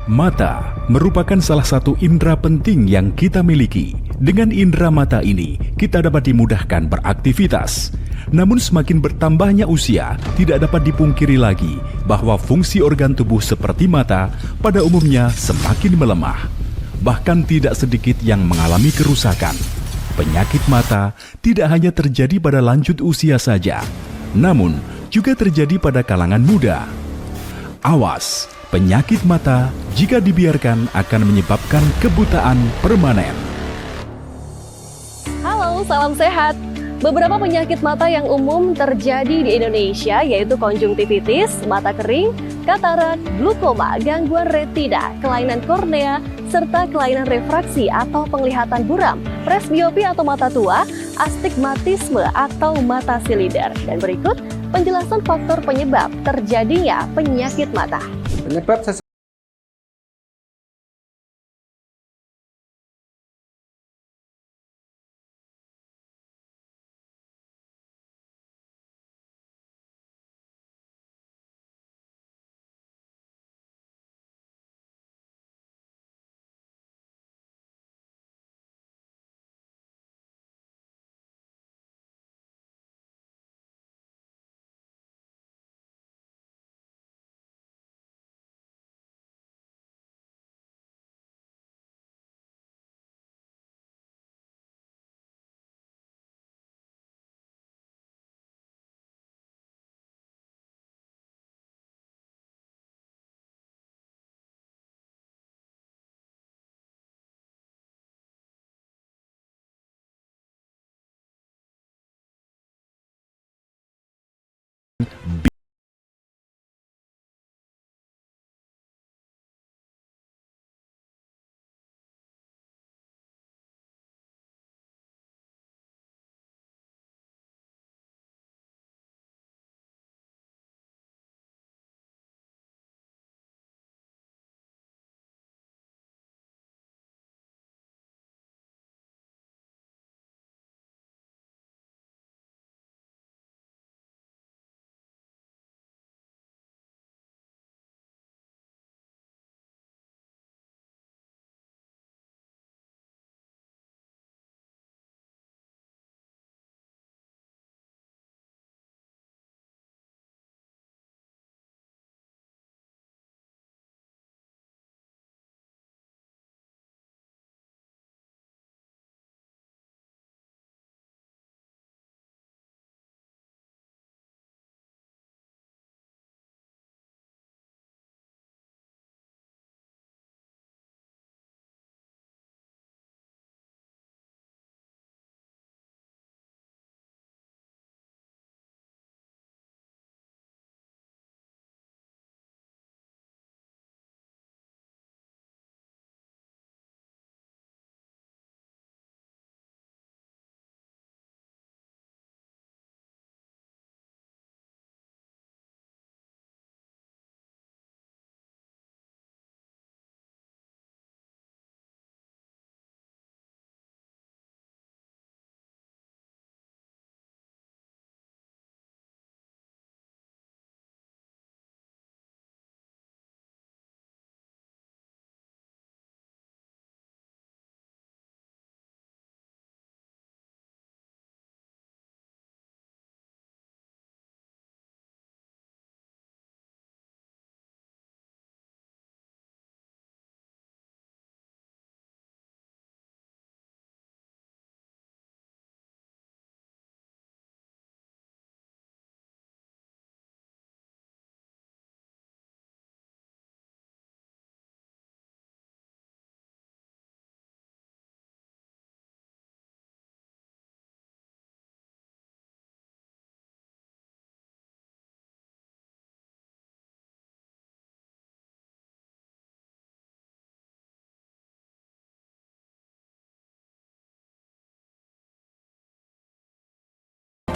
Mata merupakan salah satu indera penting yang kita miliki. Dengan indera mata ini, kita dapat dimudahkan beraktivitas. Namun semakin bertambahnya usia, tidak dapat dipungkiri lagi bahwa fungsi organ tubuh seperti mata pada umumnya semakin melemah. Bahkan tidak sedikit yang mengalami kerusakan. Penyakit mata tidak hanya terjadi pada lanjut usia saja, namun juga terjadi pada kalangan muda. Awas! Penyakit mata jika dibiarkan akan menyebabkan kebutaan permanen. Halo, salam sehat. Beberapa penyakit mata yang umum terjadi di Indonesia yaitu konjungtivitis, mata kering, katarak, glukoma, gangguan retina, kelainan kornea, serta kelainan refraksi atau penglihatan buram, presbiopi atau mata tua, astigmatisme atau mata silinder. Dan berikut penjelasan faktor penyebab terjadinya penyakit mata. Penyebab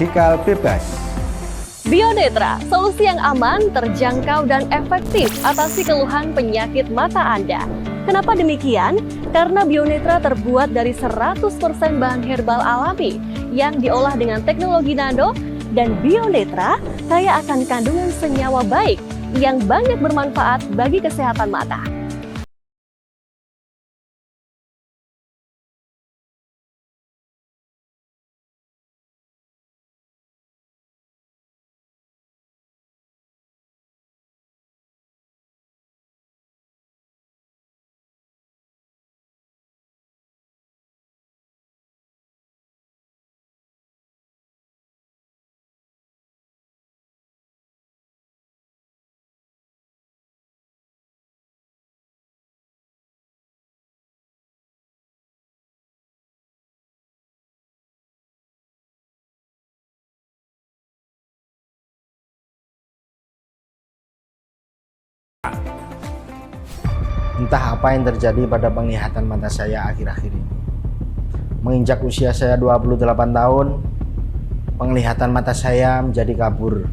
radikal bebas. Bionetra, solusi yang aman, terjangkau, dan efektif atasi keluhan penyakit mata Anda. Kenapa demikian? Karena Bionetra terbuat dari 100% bahan herbal alami yang diolah dengan teknologi nano, dan Bionetra kaya akan kandungan senyawa baik yang banyak bermanfaat bagi kesehatan mata. Entah apa yang terjadi pada penglihatan mata saya akhir-akhir ini. Menginjak usia saya 28 tahun, penglihatan mata saya menjadi kabur.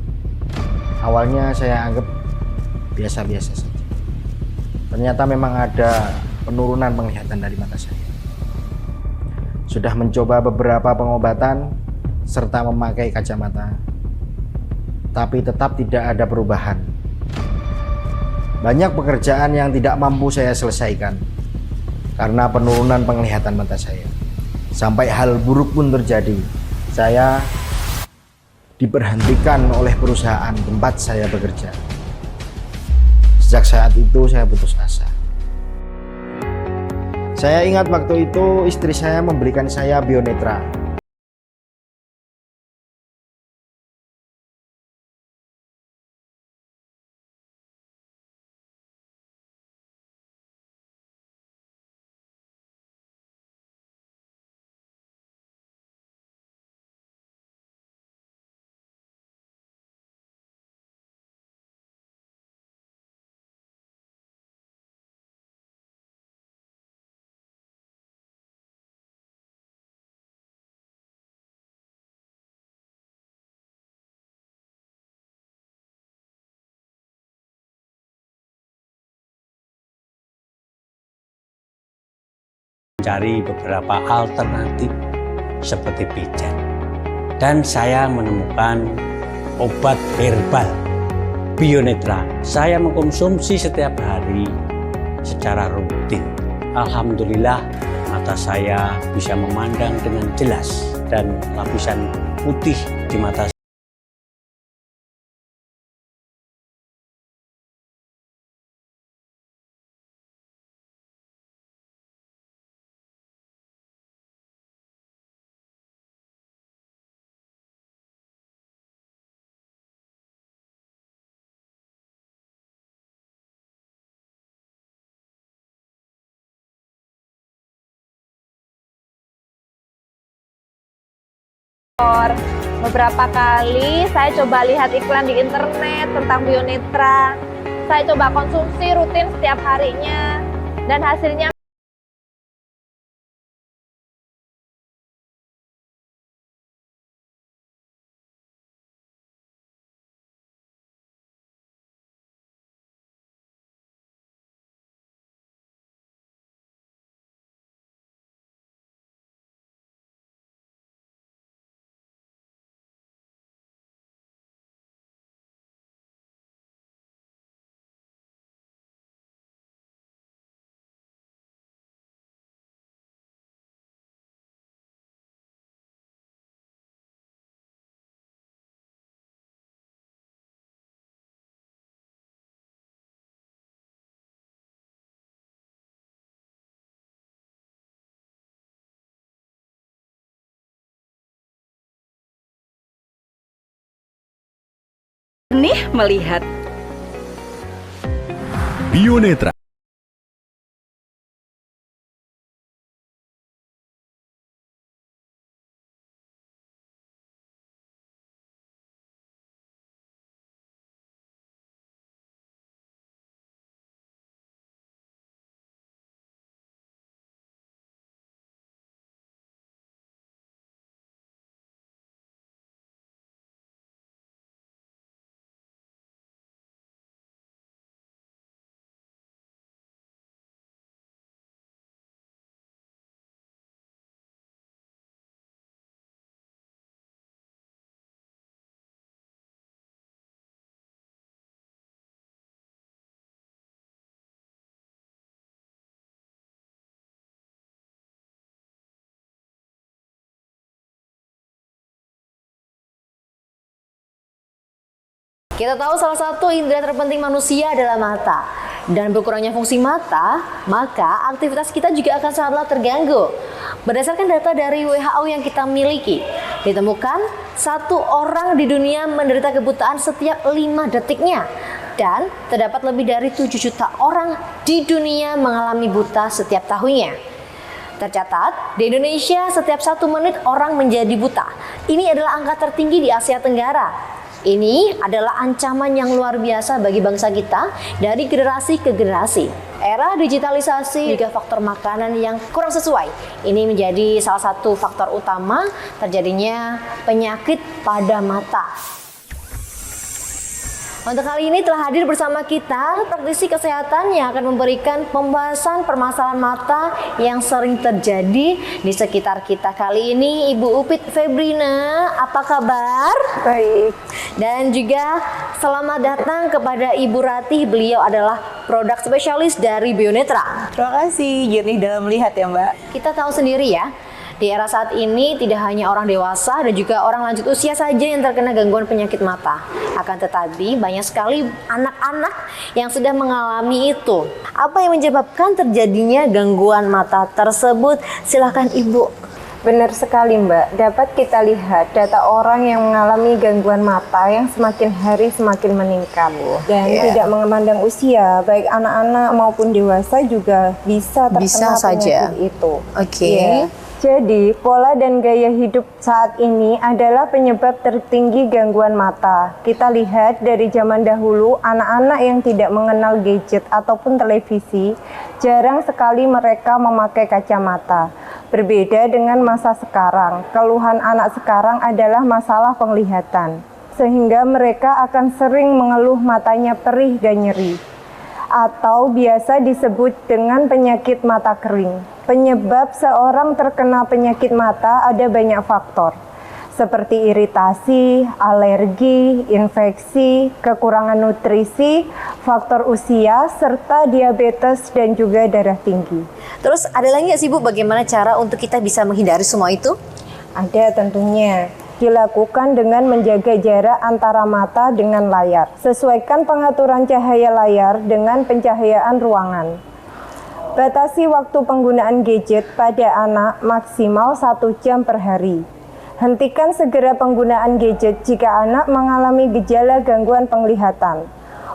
Awalnya saya anggap biasa-biasa saja. Ternyata memang ada penurunan penglihatan dari mata saya. Sudah mencoba beberapa pengobatan serta memakai kacamata, tapi tetap tidak ada perubahan. Banyak pekerjaan yang tidak mampu saya selesaikan karena penurunan penglihatan mata saya. Sampai hal buruk pun terjadi. Saya diberhentikan oleh perusahaan tempat saya bekerja. Sejak saat itu saya putus asa. Saya ingat waktu itu istri saya membelikan saya Bionetra. Mencari beberapa alternatif seperti pijat, dan saya menemukan obat herbal Bionetra. Saya mengkonsumsi setiap hari secara rutin. Alhamdulillah, mata saya bisa memandang dengan jelas dan lapisan putih di mata saya. Beberapa kali saya coba lihat iklan di internet tentang Bionetra. Saya coba konsumsi rutin setiap harinya dan hasilnya Nih melihat Bionetra. kita tahu salah satu indera terpenting manusia adalah mata. Dan berkurangnya fungsi mata, maka aktivitas kita juga akan sangatlah terganggu. Berdasarkan data dari WHO yang kita miliki, ditemukan 1 orang di dunia menderita kebutaan setiap 5 detiknya. Dan terdapat lebih dari 7 juta orang di dunia mengalami buta setiap tahunnya. Tercatat, di Indonesia setiap 1 menit orang menjadi buta. Ini adalah angka tertinggi di Asia Tenggara. Ini adalah ancaman yang luar biasa bagi bangsa kita dari generasi ke generasi. Era digitalisasi juga faktor makanan yang kurang sesuai. Ini menjadi salah satu faktor utama terjadinya penyakit pada mata. Untuk kali ini telah hadir bersama kita praktisi kesehatan yang akan memberikan pembahasan permasalahan mata yang sering terjadi di sekitar kita. Kali ini Ibu Upit Febrina, apa kabar? Baik. Dan juga selamat datang kepada Ibu Ratih, beliau adalah produk spesialis dari Bionetra. Terima kasih, jernih dalam melihat ya Mbak. Kita tahu sendiri ya, di era saat ini tidak hanya orang dewasa dan juga orang lanjut usia saja yang terkena gangguan penyakit mata. Akan tetapi banyak sekali anak-anak yang sudah mengalami itu. Apa yang menyebabkan terjadinya gangguan mata tersebut? Silakan Ibu. Benar sekali Mbak, dapat kita lihat data orang yang mengalami gangguan mata yang semakin hari semakin meningkat. Dan tidak memandang usia, baik anak-anak maupun dewasa juga bisa terkena penyakit itu. Ya. Jadi, pola dan gaya hidup saat ini adalah penyebab tertinggi gangguan mata. Kita lihat dari zaman dahulu, anak-anak yang tidak mengenal gadget ataupun televisi, jarang sekali mereka memakai kacamata. Berbeda dengan masa sekarang, keluhan anak sekarang adalah masalah penglihatan. Sehingga mereka akan sering mengeluh matanya perih dan nyeri. Atau biasa disebut dengan penyakit mata kering. Penyebab seorang terkena penyakit mata ada banyak faktor, seperti iritasi, alergi, infeksi, kekurangan nutrisi, faktor usia, serta diabetes dan juga darah tinggi. Terus ada lagi nggak sih Bu, bagaimana cara untuk kita bisa menghindari semua itu? Ada tentunya. Dilakukan dengan menjaga jarak antara mata dengan layar. Sesuaikan pengaturan cahaya layar dengan pencahayaan ruangan. Batasi waktu penggunaan gadget pada anak maksimal 1 jam per hari. Hentikan segera penggunaan gadget jika anak mengalami gejala gangguan penglihatan.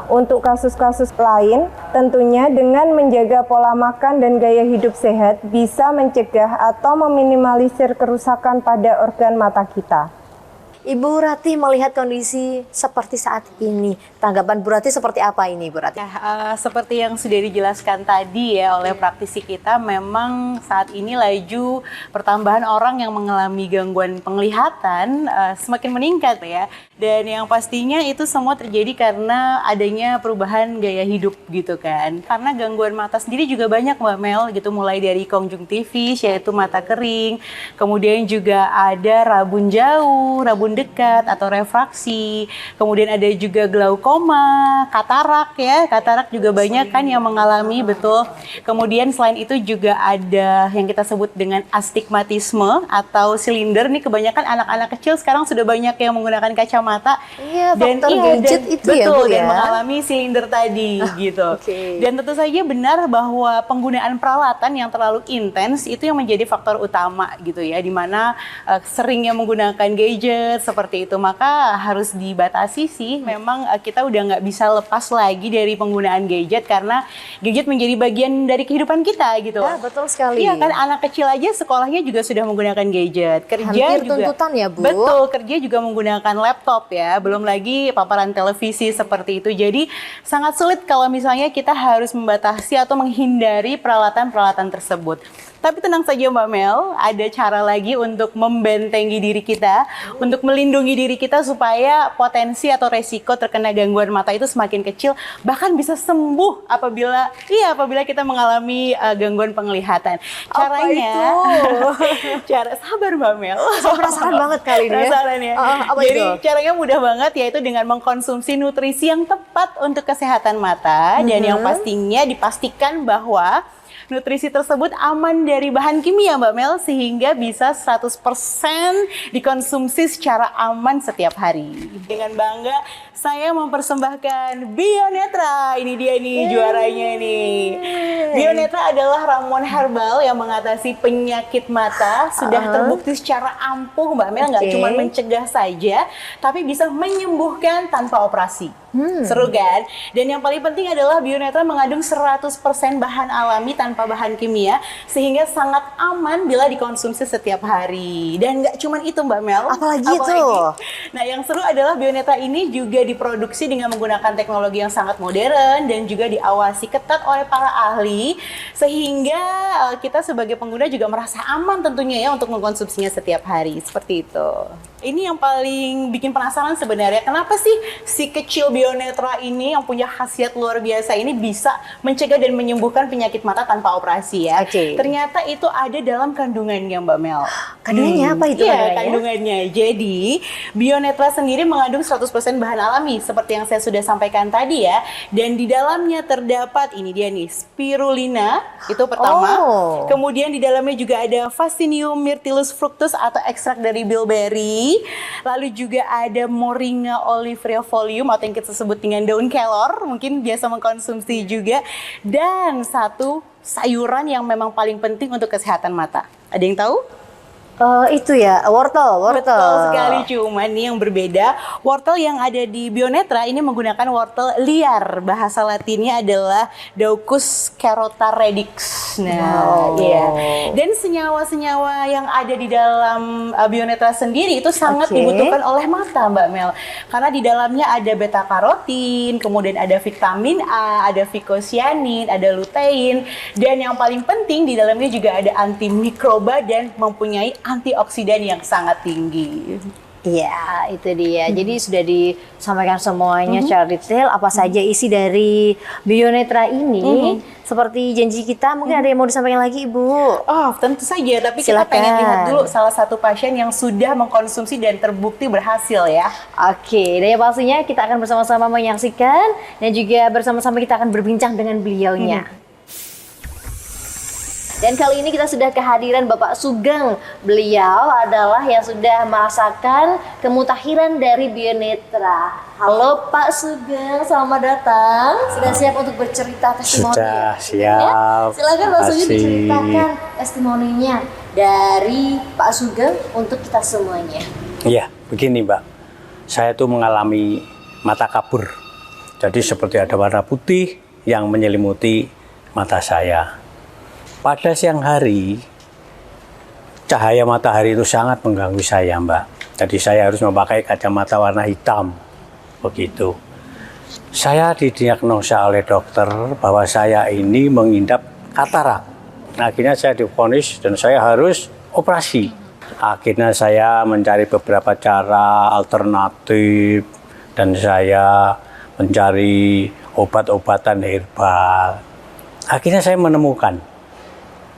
Untuk kasus-kasus lain, tentunya dengan menjaga pola makan dan gaya hidup sehat bisa mencegah atau meminimalisir kerusakan pada organ mata kita. Ibu Ratih melihat kondisi seperti saat ini, tanggapan Bu Ratih seperti apa ini Bu Ratih? Seperti yang sudah dijelaskan tadi ya oleh praktisi kita, memang saat ini laju pertambahan orang yang mengalami gangguan penglihatan semakin meningkat ya. Dan yang pastinya itu semua terjadi karena adanya perubahan gaya hidup gitu kan. Karena gangguan mata sendiri juga banyak Mbak Mel gitu, mulai dari konjungtivis yaitu mata kering, kemudian juga ada rabun jauh, rabun dekat atau refraksi, kemudian ada juga glaukoma, katarak ya, katarak juga banyak kan yang mengalami, betul. Kemudian selain itu juga ada yang kita sebut dengan astigmatisme atau silinder, nih kebanyakan anak-anak kecil sekarang sudah banyak yang menggunakan kacamata. Iya, faktor gadget itu ya Bu betul, dan ya, mengalami silinder tadi gitu. Dan tentu saja benar bahwa penggunaan peralatan yang terlalu intens itu yang menjadi faktor utama gitu ya, dimana seringnya menggunakan gadget seperti itu, maka harus dibatasi sih. Memang kita udah nggak bisa lepas lagi dari penggunaan gadget karena gadget menjadi bagian dari kehidupan kita gitu. Ya, betul sekali. Iya kan, anak kecil aja sekolahnya juga sudah menggunakan gadget, kerja hampir juga tuntutan ya Bu. Betul, kerja juga menggunakan laptop ya, belum lagi paparan televisi seperti itu. Jadi sangat sulit kalau misalnya kita harus membatasi atau menghindari peralatan-peralatan tersebut. Tapi tenang saja Mbak Mel, ada cara lagi untuk membentengi diri kita, untuk melindungi diri kita supaya potensi atau resiko terkena gangguan mata itu semakin kecil, bahkan bisa sembuh apabila kita mengalami gangguan penglihatan. Caranya, cara sabar Mbak Mel. Saya penasaran banget kali ini ya. Penasaran ya. Jadi caranya mudah banget, yaitu dengan mengkonsumsi nutrisi yang tepat untuk kesehatan mata, dan yang pastinya dipastikan bahwa nutrisi tersebut aman dari bahan kimia Mbak Mel, sehingga bisa 100% dikonsumsi secara aman setiap hari. Dengan bangga saya mempersembahkan Bionetra. Ini dia nih juaranya nih. Bionetra adalah ramuan herbal yang mengatasi penyakit mata. Sudah terbukti secara ampuh Mbak Mel, nggak cuma mencegah saja, tapi bisa menyembuhkan tanpa operasi. Seru kan? Dan yang paling penting adalah Bionetra mengandung 100% bahan alami tanpa bahan kimia, sehingga sangat aman bila dikonsumsi setiap hari. Dan nggak cuma itu Mbak Mel. Apalagi itu? Nah yang seru adalah Bionetra ini juga diproduksi dengan menggunakan teknologi yang sangat modern dan juga diawasi ketat oleh para ahli, sehingga kita sebagai pengguna juga merasa aman tentunya ya untuk mengkonsumsinya setiap hari. Seperti itu. Ini yang paling bikin penasaran sebenarnya, kenapa sih si kecil Bionetra ini yang punya khasiat luar biasa ini bisa mencegah dan menyembuhkan penyakit mata tanpa operasi ya? Ternyata itu ada dalam kandungannya Mbak Mel. Kandungannya apa itu? Iya, kandungannya. Jadi, Bionetra sendiri mengandung 100% bahan alami seperti yang saya sudah sampaikan tadi ya. Dan di dalamnya terdapat, ini dia nih, spirulina, itu pertama. Kemudian di dalamnya juga ada Vaccinium myrtillus fructus atau ekstrak dari bilberry. Lalu juga ada Moringa oleifolium atau yang kita sebut dengan daun kelor, mungkin biasa mengkonsumsi juga. Dan satu sayuran yang memang paling penting untuk kesehatan mata. Ada yang tahu? Itu ya, wortel. Betul sekali, cuman nih yang berbeda, wortel yang ada di Bionetra ini menggunakan wortel liar. Bahasa latinnya adalah Daucus carota radix. Nah, iya. Dan senyawa-senyawa yang ada di dalam Bionetra sendiri itu sangat dibutuhkan oleh mata, Mbak Mel. Karena di dalamnya ada beta karotin, kemudian ada vitamin A, ada vicocyanin, ada lutein, dan yang paling penting di dalamnya juga ada antimikroba dan mempunyai antioksidan yang sangat tinggi. Iya, itu dia. Jadi sudah disampaikan semuanya secara detail apa saja isi dari Bionetra ini. Seperti janji kita, mungkin ada yang mau disampaikan lagi, Ibu? Oh, tentu saja. Tapi Silakan. kita pengen lihat dulu salah satu pasien yang sudah mengkonsumsi dan terbukti berhasil ya. Oke, dan yang pastinya kita akan bersama-sama menyaksikan dan juga bersama-sama kita akan berbincang dengan beliaunya. Dan kali ini kita sudah kehadiran Bapak Sugeng. Beliau adalah yang sudah merasakan kemutahiran dari Bionetra. Halo Pak Sugeng, selamat datang. Sudah siap untuk bercerita testimoni? Sudah siap. Ya? Silakan Pak Sugeng Makasih. diceritakan testimoninya dari Pak Sugeng untuk kita semuanya. Iya, begini Mbak. Saya tuh mengalami mata kabur. Jadi seperti ada warna putih yang menyelimuti mata saya. Pada siang hari, cahaya matahari itu sangat mengganggu saya, Mbak. Jadi saya harus memakai kacamata warna hitam. Begitu. Saya didiagnosa oleh dokter bahwa saya ini mengidap katarak. Akhirnya saya divonis dan saya harus operasi. Akhirnya saya mencari beberapa cara alternatif dan saya mencari obat-obatan herbal. Akhirnya saya menemukan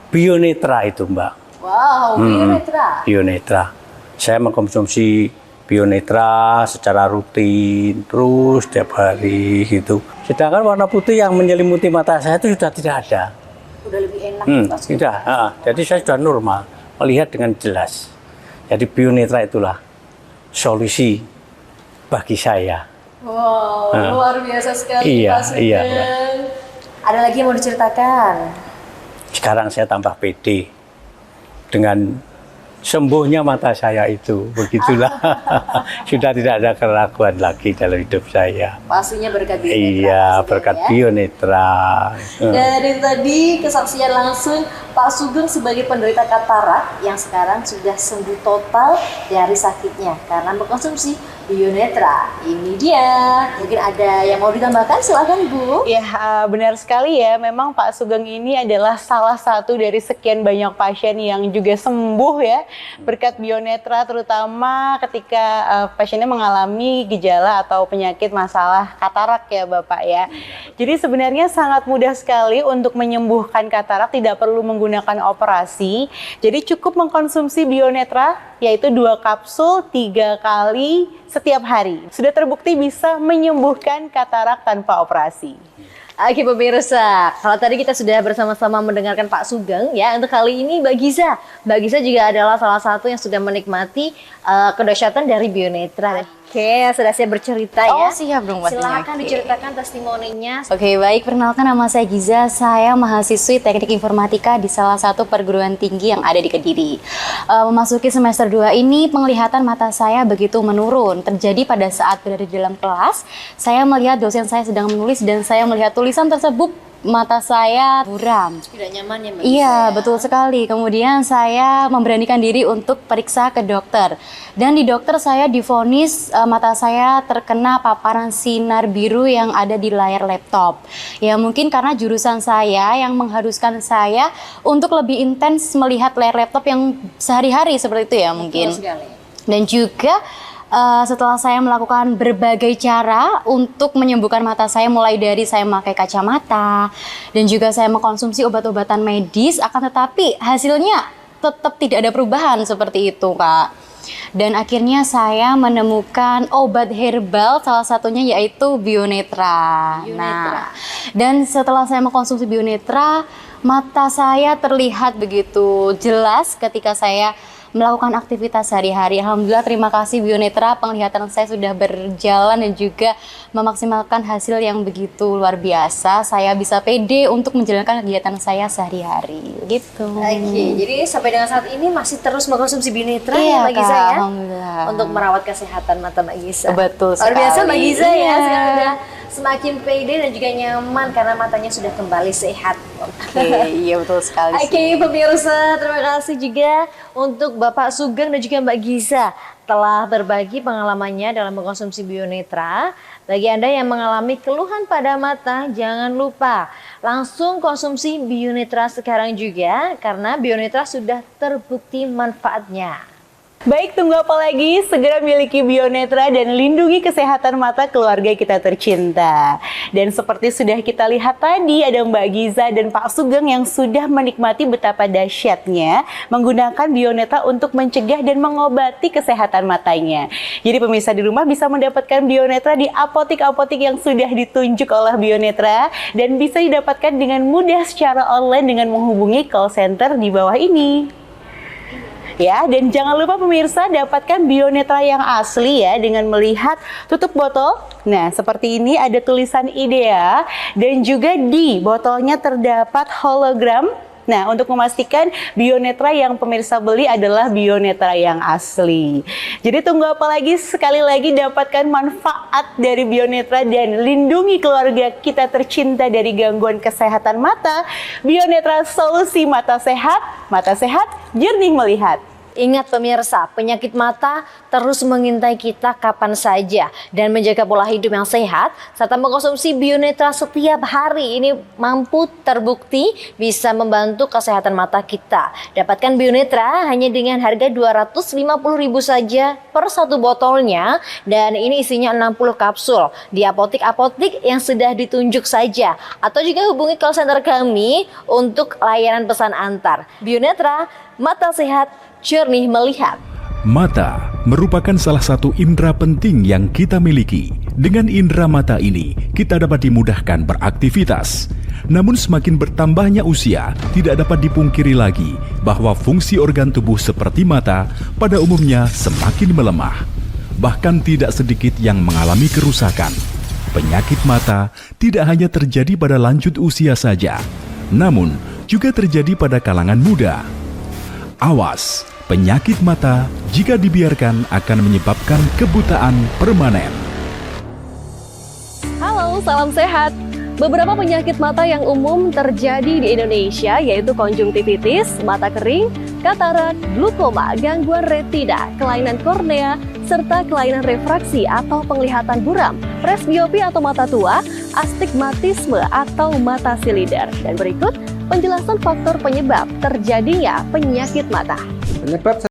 Bionetra itu, Mbak. Wow, Bionetra. Bionetra. Saya mengkonsumsi Bionetra secara rutin, terus setiap hari gitu. Sedangkan warna putih yang menyelimuti mata saya itu sudah tidak ada. Udah lebih enak. Pak Sugeng. Tidak. Jadi saya sudah normal, melihat dengan jelas. Jadi Bionetra itulah solusi bagi saya. Wow, luar biasa sekali Iya, Pak Sugeng. iya, Mbak. Ada lagi yang mau diceritakan? Sekarang saya tambah pede dengan sembuhnya mata saya itu, begitulah. Sudah tidak ada keraguan lagi dalam hidup saya. Pastinya berkat Bionetra. Iya, Pak Sugeng, berkat ya. Bionetra. Dari tadi kesaksian langsung Pak Sugeng sebagai penderita katarak yang sekarang sudah sembuh total dari sakitnya karena mengkonsumsi Bionetra. Ini dia. Mungkin ada yang mau ditambahkan? Silakan Bu. Ya, benar sekali ya. Memang Pak Sugeng ini adalah salah satu dari sekian banyak pasien yang juga sembuh ya berkat Bionetra, terutama ketika pasiennya mengalami gejala atau penyakit masalah katarak ya Bapak ya. Jadi sebenarnya sangat mudah sekali untuk menyembuhkan katarak, tidak perlu menggunakan operasi. Jadi cukup mengkonsumsi Bionetra, yaitu 2 kapsul 3 kali setiap hari. Sudah terbukti bisa menyembuhkan katarak tanpa operasi. Oke pemirsa, kalau tadi kita sudah bersama-sama mendengarkan Pak Sugeng ya, untuk kali ini Mbak Giza. Mbak Giza juga adalah salah satu yang sudah menikmati kedahsyatan dari Bionetra. Oke, sudah siap bercerita ya. Oh, siap dong pastinya. Silakan Oke. diceritakan testimoninya. Oke, baik. Perkenalkan, nama saya Giza. Saya mahasiswi Teknik Informatika di salah satu perguruan tinggi yang ada di Kediri. Memasuki semester 2 ini, penglihatan mata saya begitu menurun. Terjadi pada saat berada di dalam kelas, saya melihat dosen saya sedang menulis dan saya melihat tulisan tersebut, mata saya buram. Tidak nyaman ya Mbak Iya, Gisa, ya? betul sekali. Kemudian saya memberanikan diri untuk periksa ke dokter. Dan di dokter saya divonis mata saya terkena paparan sinar biru yang ada di layar laptop. Ya mungkin karena jurusan saya yang mengharuskan saya untuk lebih intens melihat layar laptop yang sehari-hari seperti itu ya mungkin. Betul sekali. Dan juga setelah saya melakukan berbagai cara untuk menyembuhkan mata saya, mulai dari saya memakai kacamata dan juga saya mengkonsumsi obat-obatan medis, akan tetapi hasilnya tetap tidak ada perubahan seperti itu, Kak. Dan akhirnya saya menemukan obat herbal, salah satunya yaitu Bionetra. Nah, dan setelah saya mengkonsumsi Bionetra, mata saya terlihat begitu jelas ketika saya melakukan aktivitas sehari-hari. Alhamdulillah, terima kasih Bionetra, penglihatan saya sudah berjalan dan juga memaksimalkan hasil yang begitu luar biasa. Saya bisa pede untuk menjalankan kegiatan saya sehari-hari gitu. Oke, jadi sampai dengan saat ini masih terus mengkonsumsi Bionetra Iya, ya Mbak Giza Kak, ya? alhamdulillah. Untuk merawat kesehatan mata Mbak Giza. Betul Luar biasa Mbak sekali. Giza ya, Iya. sekarang udah semakin pede dan juga nyaman karena matanya sudah kembali sehat. Oke, iya betul sekali sih. Oke, pemirsa, terima kasih juga untuk Bapak Sugeng dan juga Mbak Giza telah berbagi pengalamannya dalam mengkonsumsi Bionetra. Bagi Anda yang mengalami keluhan pada mata, jangan lupa langsung konsumsi Bionetra sekarang juga karena Bionetra sudah terbukti manfaatnya. Baik, tunggu apa lagi? Segera miliki Bionetra dan lindungi kesehatan mata keluarga kita tercinta. Dan seperti sudah kita lihat tadi, ada Mbak Giza dan Pak Sugeng yang sudah menikmati betapa dahsyatnya menggunakan Bionetra untuk mencegah dan mengobati kesehatan matanya. Jadi pemirsa di rumah bisa mendapatkan Bionetra di apotik-apotik yang sudah ditunjuk oleh Bionetra dan bisa didapatkan dengan mudah secara online dengan menghubungi call center di bawah ini. Ya, dan jangan lupa pemirsa dapatkan Bionetra yang asli ya dengan melihat tutup botol. Nah, seperti ini ada tulisan IDEA dan juga di botolnya terdapat hologram. Nah, untuk memastikan Bionetra yang pemirsa beli adalah Bionetra yang asli. Jadi tunggu apa lagi? Sekali lagi dapatkan manfaat dari Bionetra dan lindungi keluarga kita tercinta dari gangguan kesehatan mata. Bionetra, solusi mata sehat, jernih melihat. Ingat pemirsa, penyakit mata terus mengintai kita kapan saja dan menjaga pola hidup yang sehat serta mengkonsumsi Bionetra setiap hari ini mampu terbukti bisa membantu kesehatan mata kita. Dapatkan Bionetra hanya dengan harga 250.000 saja per satu botolnya dan ini isinya 60 kapsul di apotik-apotik yang sudah ditunjuk saja atau juga hubungi call center kami untuk layanan pesan antar. Bionetra, mata sehat, jernih melihat. Mata merupakan salah satu indera penting yang kita miliki. Dengan indera mata ini, kita dapat dimudahkan beraktivitas. Namun semakin bertambahnya usia, tidak dapat dipungkiri lagi bahwa fungsi organ tubuh seperti mata pada umumnya semakin melemah. Bahkan tidak sedikit yang mengalami kerusakan. Penyakit mata tidak hanya terjadi pada lanjut usia saja, namun juga terjadi pada kalangan muda. Awas, penyakit mata jika dibiarkan akan menyebabkan kebutaan permanen. Halo, salam sehat. Beberapa penyakit mata yang umum terjadi di Indonesia yaitu konjungtivitis, mata kering, katarak, glukoma, gangguan retina, kelainan kornea, serta kelainan refraksi atau penglihatan buram, presbiopi atau mata tua, astigmatisme atau mata silinder. Dan berikut penjelasan faktor penyebab terjadinya penyakit mata. Penyebab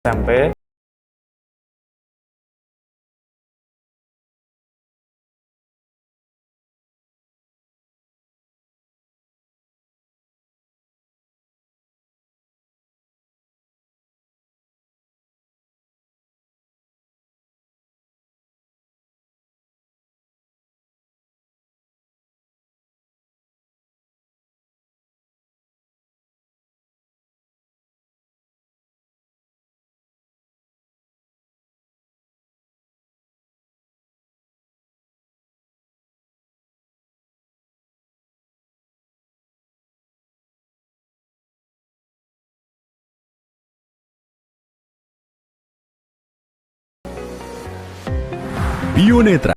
SMP. Bionetra